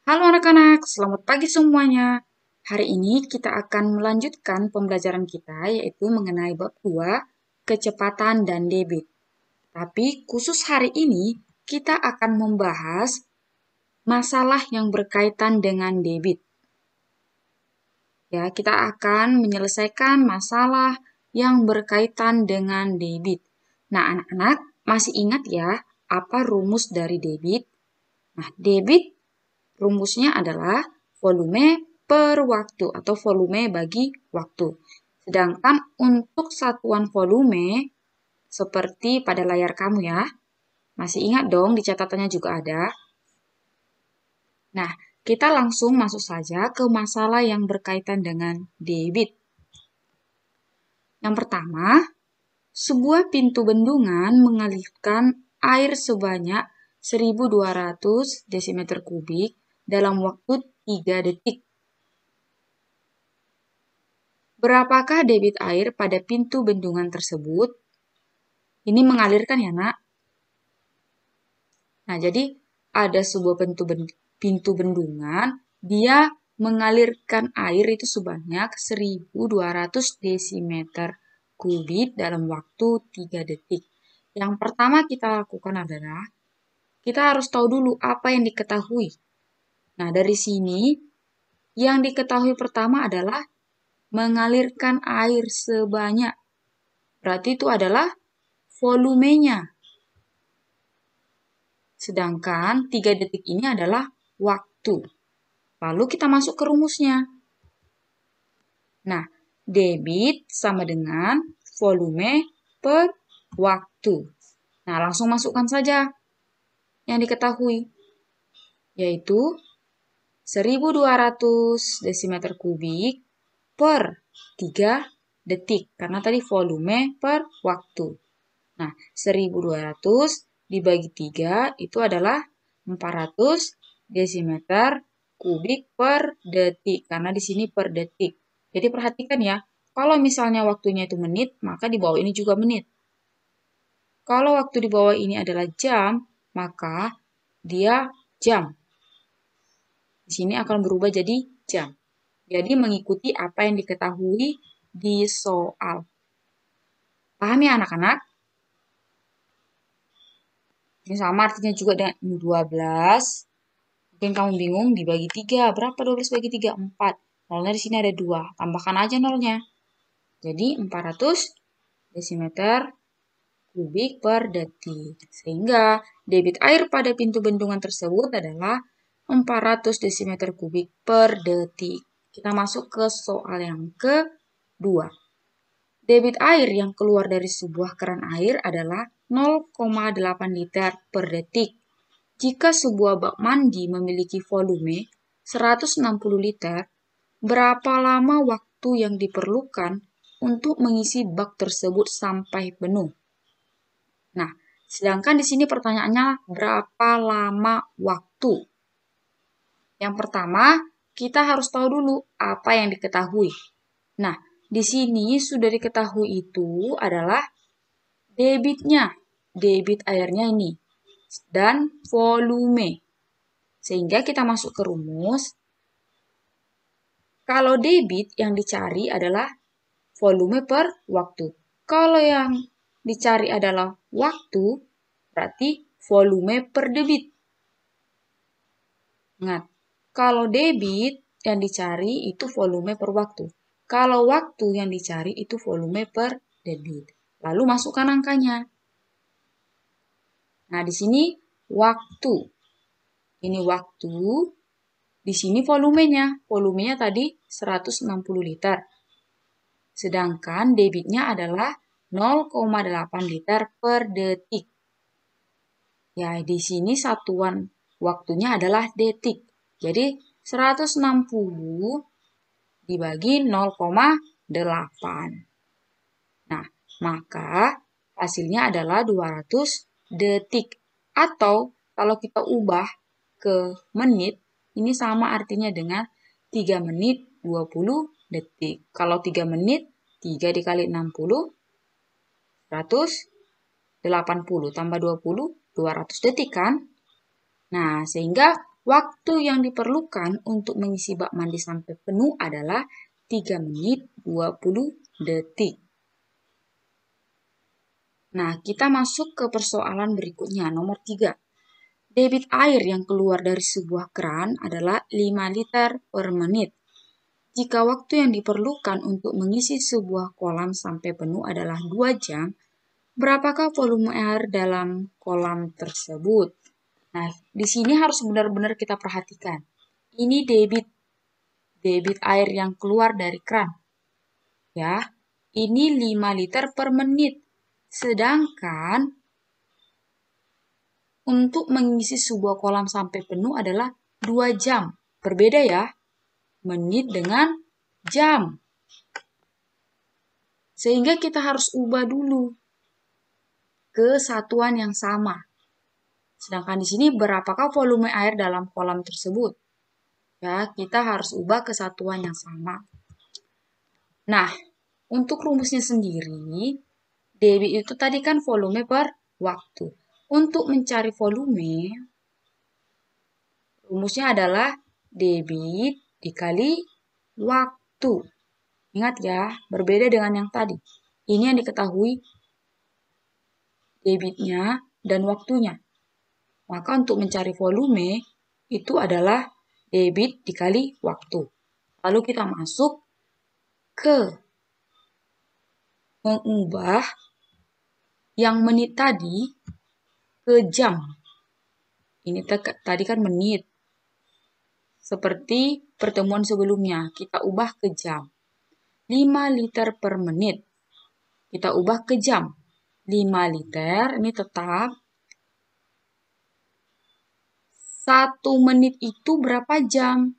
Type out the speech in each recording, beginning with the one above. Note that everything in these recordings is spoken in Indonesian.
Halo anak-anak, selamat pagi semuanya. Hari ini kita akan melanjutkan pembelajaran kita yaitu mengenai bab 2, kecepatan dan debit. Tapi khusus hari ini kita akan membahas masalah yang berkaitan dengan debit. Ya, kita akan menyelesaikan masalah yang berkaitan dengan debit. Nah, anak-anak masih ingat ya apa rumus dari debit? Nah, debit rumusnya adalah volume per waktu atau volume bagi waktu. Sedangkan untuk satuan volume, seperti pada layar kamu ya, masih ingat dong di catatannya juga ada. Nah, kita langsung masuk saja ke masalah yang berkaitan dengan debit. Yang pertama, sebuah pintu bendungan mengalirkan air sebanyak 1.200 desimeter kubik dalam waktu 3 detik. Berapakah debit air pada pintu bendungan tersebut? Ini mengalirkan ya, Nak. Nah, jadi ada sebuah pintu bendungan, dia mengalirkan air itu sebanyak 1.200 desimeter kubik dalam waktu 3 detik. Yang pertama kita lakukan adalah, kita harus tahu dulu apa yang diketahui. Nah, dari sini, yang diketahui pertama adalah mengalirkan air sebanyak. Berarti itu adalah volumenya. Sedangkan 3 detik ini adalah waktu. Lalu kita masuk ke rumusnya. Nah, debit sama dengan volume per waktu. Nah, langsung masukkan saja yang diketahui, yaitu 1.200 desimeter kubik per 3 detik. Karena tadi volume per waktu. Nah, 1.200 dibagi 3 itu adalah 400 desimeter kubik per detik. Karena di sini per detik. Jadi perhatikan ya, kalau misalnya waktunya itu menit, maka di bawah ini juga menit. Kalau waktu di bawah ini adalah jam, maka dia jam. Di sini akan berubah jadi jam. Jadi mengikuti apa yang diketahui di soal. Paham ya anak-anak? Ini sama artinya juga dengan 12. Mungkin kamu bingung, dibagi 3. Berapa 12 bagi 3? 4. Nolnya di sini ada 2. Tambahkan aja nolnya. Jadi 400 desimeter kubik per detik. Sehingga debit air pada pintu bendungan tersebut adalah 400 desimeter kubik per detik. Kita masuk ke soal yang kedua. Debit air yang keluar dari sebuah keran air adalah 0,8 liter per detik. Jika sebuah bak mandi memiliki volume 160 liter, berapa lama waktu yang diperlukan untuk mengisi bak tersebut sampai penuh? Nah, sedangkan di sini pertanyaannya berapa lama waktu? Yang pertama, kita harus tahu dulu apa yang diketahui. Nah, di sini sudah diketahui itu adalah debitnya, debit airnya ini, dan volume. Sehingga kita masuk ke rumus. Kalau debit yang dicari adalah volume per waktu. Kalau yang dicari adalah waktu, berarti volume per debit. Ingat, kalau debit yang dicari itu volume per waktu. Kalau waktu yang dicari itu volume per debit. Lalu masukkan angkanya. Nah, di sini waktu. Ini waktu. Di sini volumenya. Volumenya tadi 160 liter. Sedangkan debitnya adalah 0,8 liter per detik. Ya, di sini satuan waktunya adalah detik. Jadi 160 dibagi 0,8. Nah, maka hasilnya adalah 200 detik. Atau kalau kita ubah ke menit, ini sama artinya dengan 3 menit 20 detik. Kalau 3 menit, 3 dikali 60, 180 tambah 20, 200 detik kan? Nah, sehingga Waktu yang diperlukan untuk mengisi bak mandi sampai penuh adalah 3 menit 20 detik. Nah, kita masuk ke persoalan berikutnya, nomor 3. Debit air yang keluar dari sebuah keran adalah 5 liter per menit. Jika waktu yang diperlukan untuk mengisi sebuah kolam sampai penuh adalah 2 jam, berapakah volume air dalam kolam tersebut? Nah, di sini harus benar-benar kita perhatikan. Ini debit air yang keluar dari keran. Ya, ini 5 liter per menit. Sedangkan untuk mengisi sebuah kolam sampai penuh adalah 2 jam. Berbeda ya, menit dengan jam. Sehingga kita harus ubah dulu ke satuan yang sama. Sedangkan di sini berapakah volume air dalam kolam tersebut? Ya, kita harus ubah ke satuan yang sama. Nah, untuk rumusnya sendiri, debit itu tadi kan volume per waktu. Untuk mencari volume, rumusnya adalah debit dikali waktu. Ingat ya, berbeda dengan yang tadi. Ini yang diketahui debitnya dan waktunya. Maka untuk mencari volume, itu adalah debit dikali waktu. Lalu kita masuk ke mengubah yang menit tadi ke jam. Ini tadi kan menit. Seperti pertemuan sebelumnya, kita ubah ke jam. 5 liter per menit. Kita ubah ke jam. 5 liter, ini tetap. 1 menit itu berapa jam?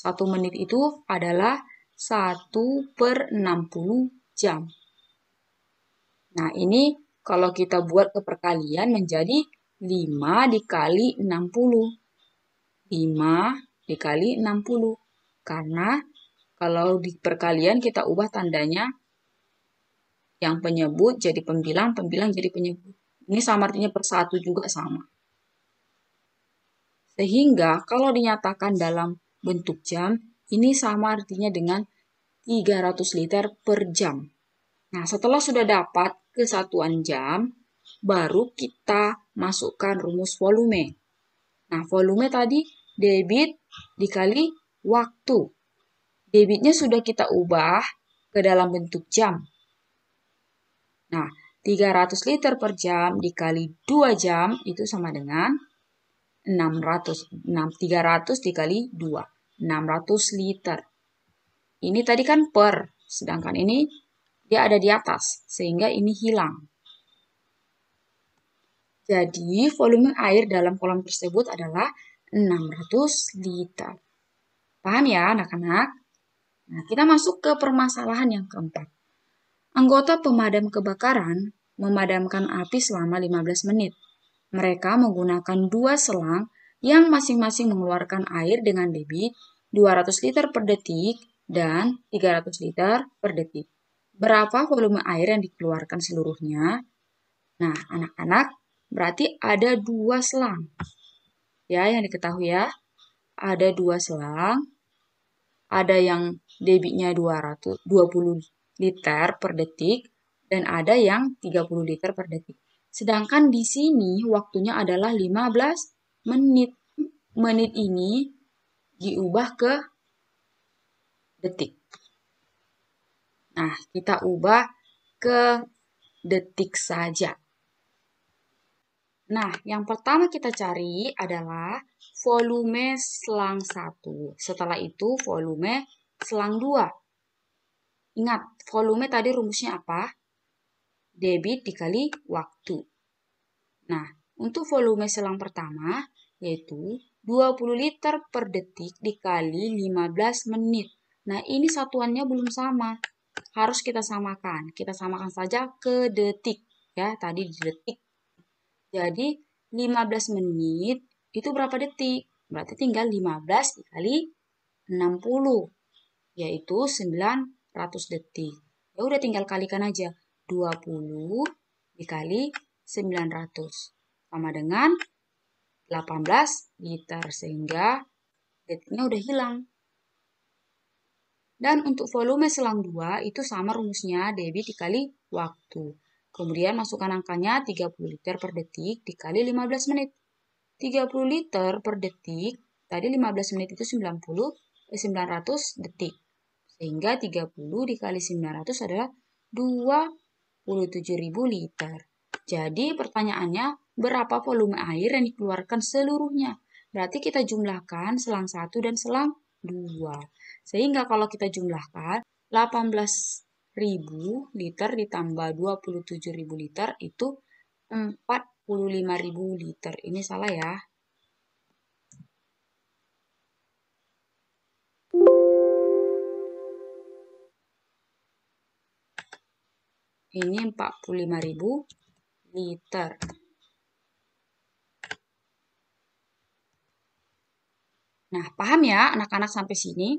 1 menit itu adalah 1/60 jam. Nah, ini kalau kita buat ke perkalian menjadi 5 dikali 60. 5 dikali 60. Karena kalau di perkalian kita ubah tandanya yang penyebut jadi pembilang, pembilang jadi penyebut. Ini sama artinya per 1 juga sama. Sehingga kalau dinyatakan dalam bentuk jam, ini sama artinya dengan 300 liter per jam. Nah, setelah sudah dapat kesatuan jam, baru kita masukkan rumus volume. Nah, volume tadi debit dikali waktu. Debitnya sudah kita ubah ke dalam bentuk jam. Nah, 300 liter per jam dikali 2 jam itu sama dengan 600. 300 dikali 2, 600 liter. Ini tadi kan per, sedangkan ini dia ada di atas, sehingga ini hilang. Jadi, volume air dalam kolam tersebut adalah 600 liter. Paham ya, anak-anak? Nah, kita masuk ke permasalahan yang keempat. Anggota pemadam kebakaran memadamkan api selama 15 menit. Mereka menggunakan 2 selang yang masing-masing mengeluarkan air dengan debit 200 liter per detik dan 300 liter per detik. Berapa volume air yang dikeluarkan seluruhnya? Nah, anak-anak, berarti ada 2 selang. Ya, yang diketahui ya. Ada 2 selang. Ada yang debitnya 20 liter per detik dan ada yang 30 liter per detik. Sedangkan di sini waktunya adalah 15 menit. Menit ini diubah ke detik. Nah, kita ubah ke detik saja. Nah, yang pertama kita cari adalah volume selang 1. Setelah itu volume selang 2. Ingat, volume tadi rumusnya apa? Debit dikali waktu. Nah, untuk volume selang pertama, yaitu 20 liter per detik dikali 15 menit. Nah, ini satuannya belum sama. Harus kita samakan. Kita samakan saja ke detik. Ya, tadi di detik. Jadi, 15 menit itu berapa detik? Berarti tinggal 15 dikali 60. Yaitu 900 detik. Ya udah tinggal kalikan aja. 20 dikali 900. Sama dengan 18 liter, sehingga detiknya udah hilang. Dan untuk volume selang 2 itu sama rumusnya, debit dikali waktu. Kemudian masukkan angkanya 30 liter per detik dikali 15 menit. 30 liter per detik, tadi 15 menit itu 900 detik. Sehingga 30 dikali 900 adalah 27.000 liter. Jadi pertanyaannya, berapa volume air yang dikeluarkan seluruhnya? Berarti kita jumlahkan selang 1 dan selang 2. Sehingga kalau kita jumlahkan, 18.000 liter ditambah 27.000 liter itu 45.000 liter. Ini salah ya. Ini 45.000 liter. Nah, paham ya anak-anak sampai sini?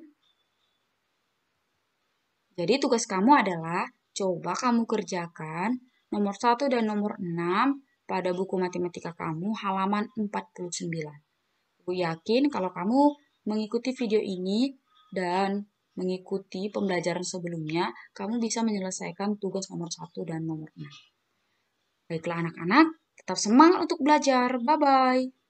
Jadi tugas kamu adalah coba kamu kerjakan nomor 1 dan nomor 6 pada buku matematika kamu halaman 49. Aku yakin kalau kamu mengikuti video ini dan mengikuti pembelajaran sebelumnya, kamu bisa menyelesaikan tugas nomor 1 dan nomor 6. Baiklah anak-anak, tetap semangat untuk belajar. Bye-bye.